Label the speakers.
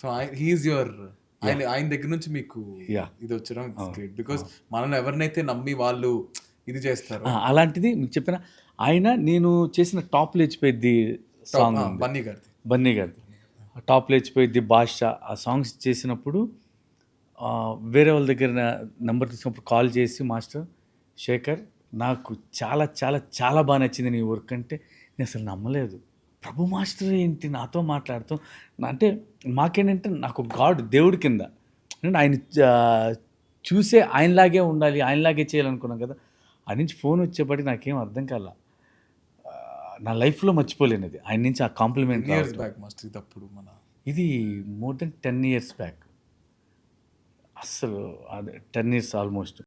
Speaker 1: So he's your ఆయన ఆయన దగ్గర నుంచి మీకు
Speaker 2: Yeah.
Speaker 1: ఇది వచ్చడం ఇట్స్
Speaker 2: అవును.
Speaker 1: గ్రేట్. బికాస్ మనల్ని ఎవరినైతే నమ్మి వాళ్ళు ఇది చేస్తారో
Speaker 2: అలాంటిది మీకు చెప్పిన ఆయన నేను చేసిన టాప్ లేచిపోయింది సాంగ్ ఉంది.
Speaker 1: బన్నీ గారిది.
Speaker 2: బన్నీ గారిది టాప్ లేచిపోయింది బాద్షా ఆ సాంగ్స్ చేసినప్పుడు వేరే వాళ్ళ దగ్గర నెంబర్ తీసుకున్నప్పుడు కాల్ చేసి మాస్టర్ శేఖర్ నాకు చాలా చాలా చాలా బాగా నచ్చింది నీ వర్క్ అంటే నేను అసలు నమ్మలేదు. ప్రభు మాస్టర్ ఏంటి నాతో మాట్లాడుతూ అంటే మాకేంటంటే నాకు గాడ్ దేవుడి కింద అంటే ఆయన చూసే ఆయనలాగే ఉండాలి ఆయనలాగే చేయాలనుకున్నాం కదా. ఆయన నుంచి ఫోన్ వచ్చేప్పటికి నాకేం అర్థం కాల. నా లైఫ్లో మర్చిపోలేనిది ఆయన నుంచి ఆ కాంప్లిమెంట్.
Speaker 1: ఇయర్స్ బ్యాక్ మాస్టర్ ఇది అప్పుడు మన
Speaker 2: ఇది మోర్ దెన్ 10 years బ్యాక్. అస్సలు అదే 10 years ఆల్మోస్ట్.